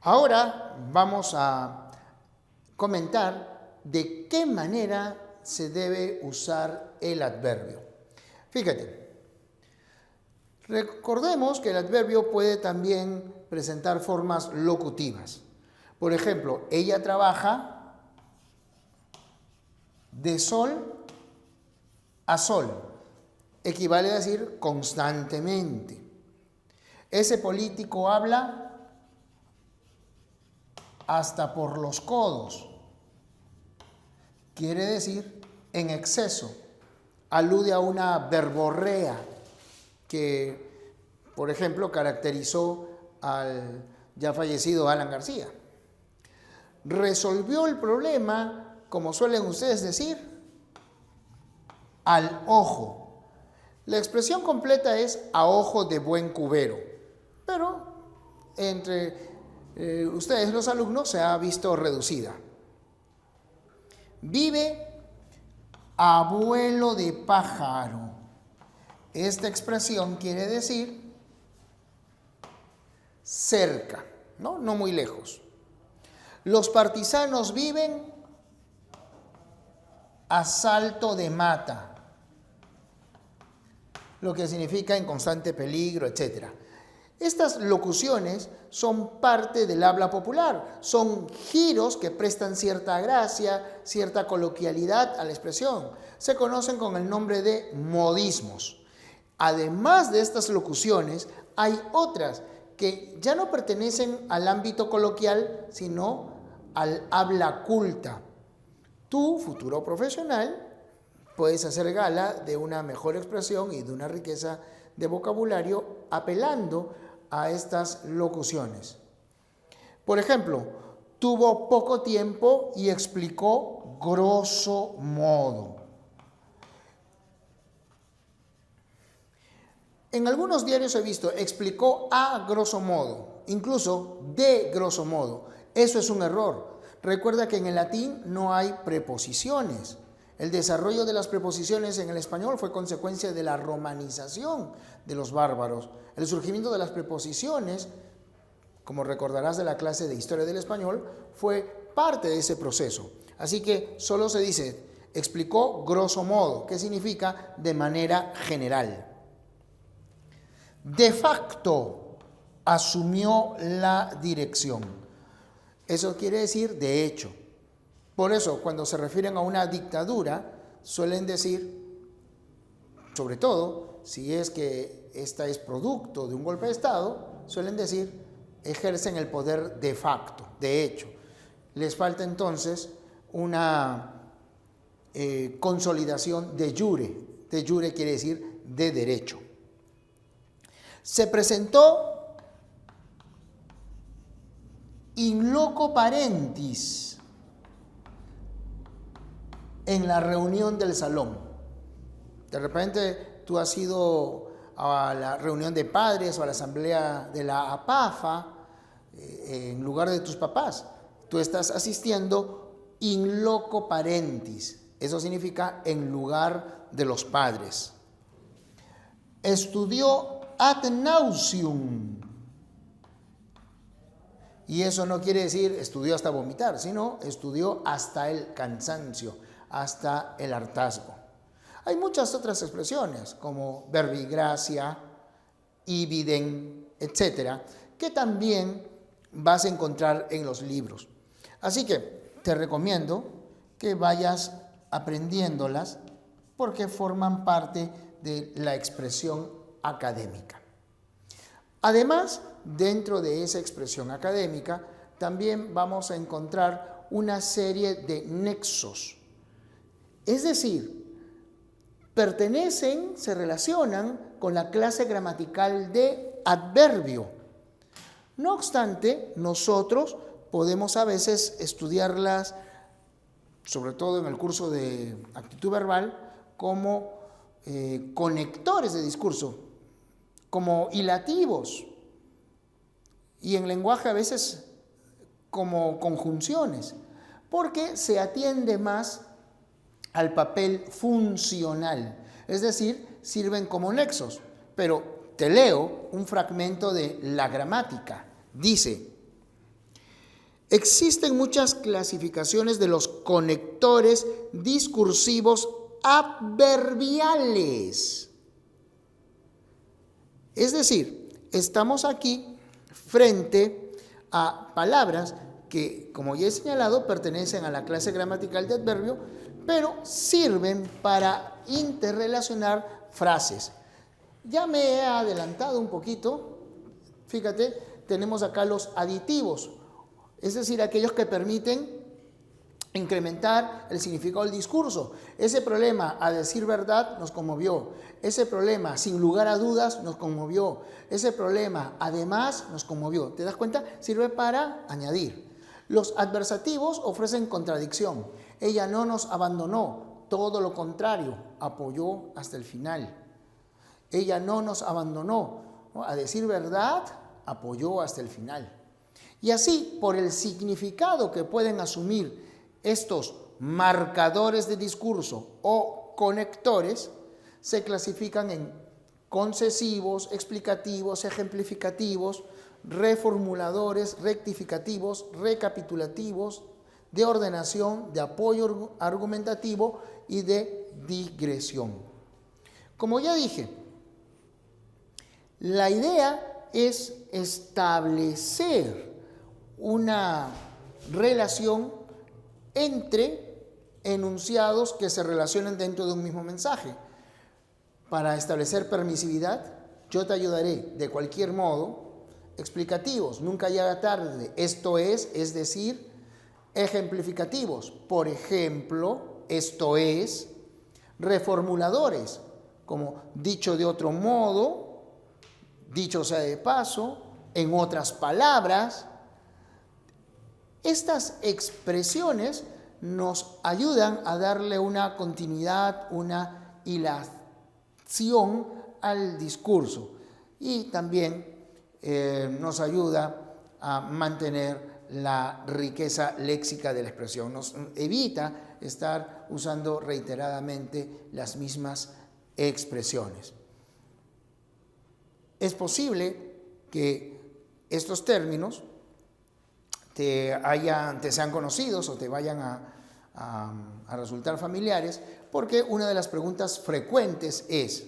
Ahora vamos a comentar de qué manera se debe usar el adverbio. Fíjate, recordemos que el adverbio puede también presentar formas locutivas. Por ejemplo, ella trabaja de sol a sol. Equivale a decir constantemente. Ese político habla hasta por los codos. Quiere decir en exceso. Alude a una verborrea que, por ejemplo, caracterizó al ya fallecido Alan García. Resolvió el problema, como suelen ustedes decir, al ojo. La expresión completa es a ojo de buen cubero, pero entre ustedes los alumnos se ha visto reducida. Vive a vuelo de pájaro. Esta expresión quiere decir cerca, no muy lejos. Los partisanos viven a salto de mata, lo que significa en constante peligro, etc. Estas locuciones son parte del habla popular, son giros que prestan cierta gracia, cierta coloquialidad a la expresión. Se conocen con el nombre de modismos. Además de estas locuciones, hay otras que ya no pertenecen al ámbito coloquial, sino al habla culta. Tú, futuro profesional, puedes hacer gala de una mejor expresión y de una riqueza de vocabulario apelando a estas locuciones. Por ejemplo, tuvo poco tiempo y explicó grosso modo. En algunos diarios he visto, explicó a grosso modo, incluso de grosso modo. Eso es un error. Recuerda que en el latín no hay preposiciones. El desarrollo de las preposiciones en el español fue consecuencia de la romanización de los bárbaros. El surgimiento de las preposiciones, como recordarás de la clase de Historia del Español, fue parte de ese proceso. Así que solo se dice, explicó grosso modo, que significa de manera general. De facto, asumió la dirección. Eso quiere decir de hecho. Por eso, cuando se refieren a una dictadura, suelen decir, sobre todo, si es que esta es producto de un golpe de Estado, suelen decir, ejercen el poder de facto, de hecho. Les falta entonces una consolidación de jure. De jure quiere decir de derecho. Se presentó in loco parentis en la reunión del salón. De repente tú has ido a la reunión de padres o a la asamblea de la APAFA en lugar de tus papás. Tú estás asistiendo in loco parentis. Eso significa en lugar de los padres. Estudió ad nauseam. Y eso no quiere decir estudió hasta vomitar, sino estudió hasta el cansancio, hasta el hartazgo. Hay muchas otras expresiones como verbigracia, ibidem, etcétera, que también vas a encontrar en los libros. Así que te recomiendo que vayas aprendiéndolas porque forman parte de la expresión académica. Además, dentro de esa expresión académica, también vamos a encontrar una serie de nexos. Es decir, pertenecen, se relacionan con la clase gramatical de adverbio. No obstante, nosotros podemos a veces estudiarlas, sobre todo en el curso de actitud verbal, como conectores de discurso, como hilativos, y en lenguaje a veces como conjunciones, porque se atiende más al papel funcional, es decir, sirven como nexos. Pero te leo un fragmento de la gramática. Dice, Existen muchas clasificaciones de los conectores discursivos adverbiales. Es decir, estamos aquí frente a palabras que, como ya he señalado, pertenecen a la clase gramatical de adverbio, pero sirven para interrelacionar frases. Ya me he adelantado un poquito. Fíjate, tenemos acá los aditivos, es decir, aquellos que permiten incrementar el significado del discurso. Ese problema, a decir verdad, nos conmovió. Ese problema, sin lugar a dudas, nos conmovió. Ese problema, además, nos conmovió. ¿Te das cuenta? Sirve para añadir. Los adversativos ofrecen contradicción. Ella no nos abandonó, todo lo contrario, apoyó hasta el final. Ella no nos abandonó, ¿no? A decir verdad, apoyó hasta el final. Y así, por el significado que pueden asumir estos marcadores de discurso o conectores, se clasifican en concesivos, explicativos, ejemplificativos, reformuladores, rectificativos, recapitulativos, de ordenación, de apoyo argumentativo y de digresión. Como ya dije, la idea es establecer una relación entre enunciados que se relacionen dentro de un mismo mensaje. Para establecer permisividad, yo te ayudaré de cualquier modo. Explicativos, nunca llega tarde, esto es decir, ejemplificativos, por ejemplo, esto es. Reformuladores, como dicho de otro modo, dicho sea de paso, en otras palabras. Estas expresiones nos ayudan a darle una continuidad, una hilación al discurso y también nos ayuda a mantener la riqueza léxica de la expresión. Nos evita estar usando reiteradamente las mismas expresiones. Es posible que estos términos te sean conocidos o te vayan a resultar familiares, porque una de las preguntas frecuentes es,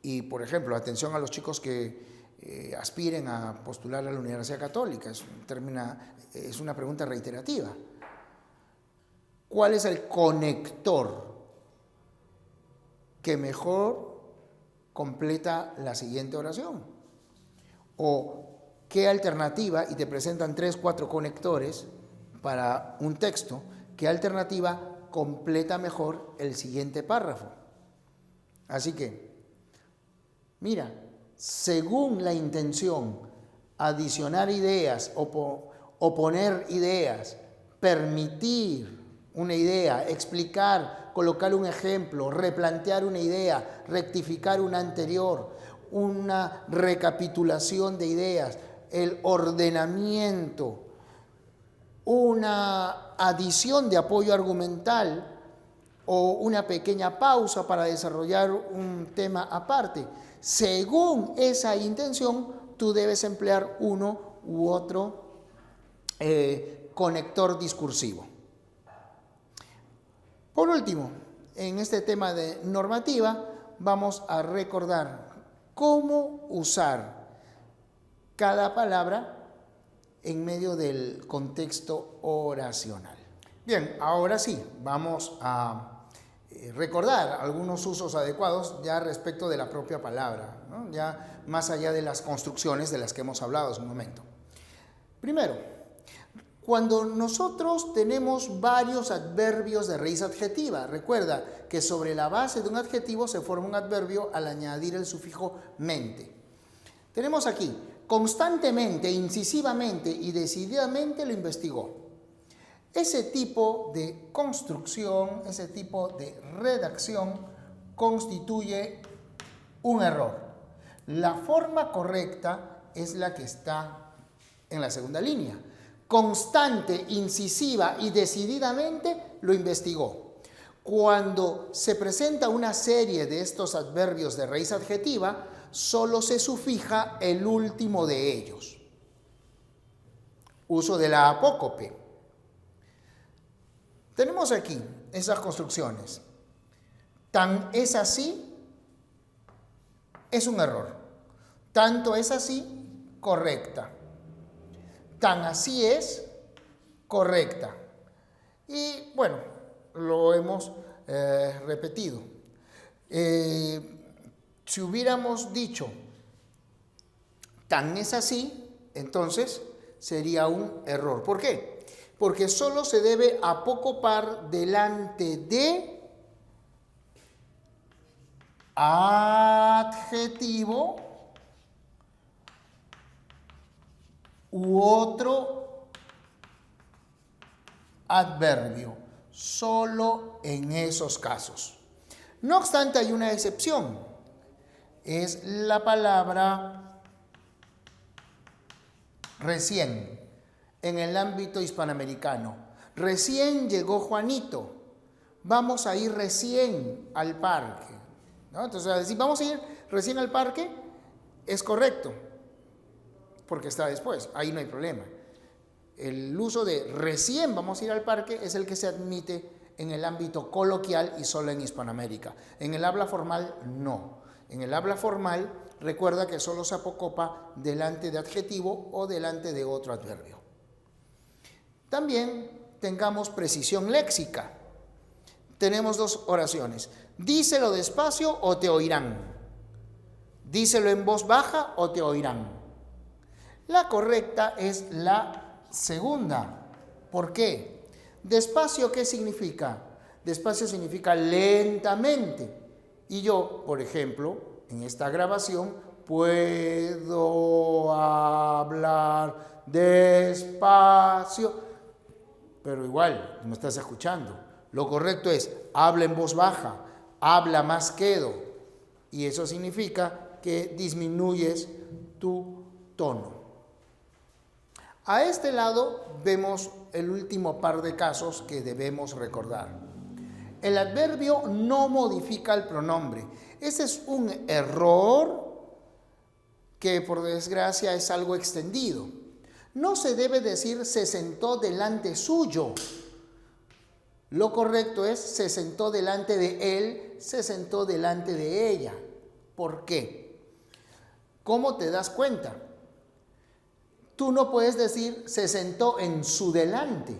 y por ejemplo, atención a los chicos que aspiren a postular a la Universidad Católica, es una pregunta reiterativa. ¿Cuál es el conector que mejor completa la siguiente oración? O ¿qué alternativa? Y te presentan 3, 4 conectores para un texto. ¿Qué alternativa completa mejor el siguiente párrafo? Así que, mira, según la intención, adicionar ideas, oponer ideas, permitir una idea, explicar, colocar un ejemplo, replantear una idea, rectificar una anterior, una recapitulación de ideas, el ordenamiento, una adición de apoyo argumental o una pequeña pausa para desarrollar un tema aparte. Según esa intención, tú debes emplear uno u otro conector discursivo. Por último, en este tema de normativa, vamos a recordar cómo usar cada palabra en medio del contexto oracional. Bien, ahora sí, vamos a recordar algunos usos adecuados ya respecto de la propia palabra, ¿no? Ya más allá de las construcciones de las que hemos hablado hace un momento. Primero, cuando nosotros tenemos varios adverbios de raíz adjetiva, recuerda que sobre la base de un adjetivo se forma un adverbio al añadir el sufijo mente. Tenemos aquí, constantemente, incisivamente y decididamente lo investigó. Ese tipo de construcción, ese tipo de redacción constituye un error. La forma correcta es la que está en la segunda línea. Constante, incisiva y decididamente lo investigó. Cuando se presenta una serie de estos adverbios de raíz adjetiva, solo se sufija el último de ellos. uso de la apócope. Tenemos aquí esas construcciones. Tan es así, es un error. Tanto es así, correcta. Tan así es, correcta. Y bueno, lo hemos repetido. Si hubiéramos dicho tan es así, entonces sería un error. ¿Por qué? Porque solo se debe apocopar delante de adjetivo u otro adverbio, solo en esos casos. No obstante, hay una excepción, es la palabra recién, en el ámbito hispanoamericano. Recién llegó Juanito, vamos a ir recién al parque, ¿no? Entonces, si vamos a ir recién al parque, es correcto, porque está después, ahí no hay problema. El uso de recién vamos a ir al parque es el que se admite en el ámbito coloquial y solo en Hispanoamérica. En el habla formal, no. En el habla formal, recuerda que solo se apocopa delante de adjetivo o delante de otro adverbio. También tengamos precisión léxica. Tenemos dos oraciones. Díselo despacio o te oirán. Díselo en voz baja o te oirán. La correcta es la segunda. ¿Por qué? Despacio, ¿qué significa? Despacio significa lentamente. Y yo, por ejemplo, en esta grabación, puedo hablar despacio. Pero igual, me estás escuchando. Lo correcto es, habla en voz baja, habla más quedo. Y eso significa que disminuyes tu tono. A este lado vemos el último par de casos que debemos recordar. El adverbio no modifica el pronombre. Ese es un error que por desgracia es algo extendido. No se debe decir se sentó delante suyo. Lo correcto es se sentó delante de él, se sentó delante de ella. ¿Por qué? ¿Cómo te das cuenta? Tú no puedes decir se sentó en su delante.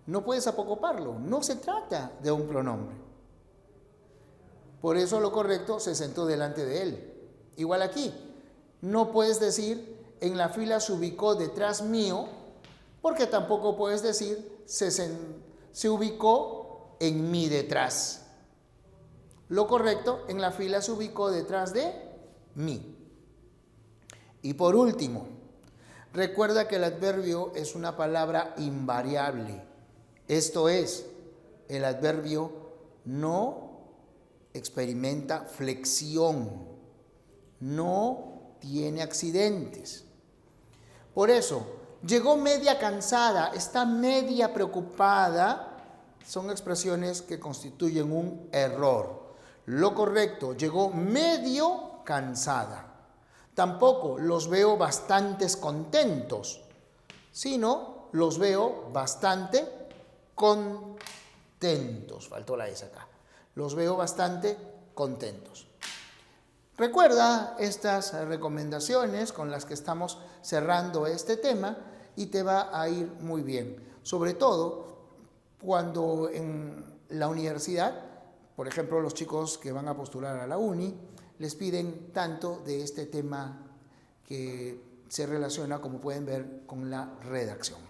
No puedes apocoparlo. No se trata de un pronombre. Por eso lo correcto se sentó delante de él. Igual aquí. No puedes decir en la fila se ubicó detrás mío, porque tampoco puedes decir se ubicó en mi detrás. Lo correcto, en la fila se ubicó detrás de mí. Y por último, recuerda que el adverbio es una palabra invariable. Esto es, el adverbio no experimenta flexión, no tiene accidentes. Por eso, llegó media cansada, está media preocupada, son expresiones que constituyen un error. Lo correcto, llegó medio cansada. Tampoco los veo bastantes contentos, sino los veo bastante contentos. Faltó la S acá. Los veo bastante contentos. Recuerda estas recomendaciones con las que estamos cerrando este tema y te va a ir muy bien. Sobre todo cuando en la universidad, por ejemplo, los chicos que van a postular a la uni, les piden tanto de este tema que se relaciona, como pueden ver, con la redacción.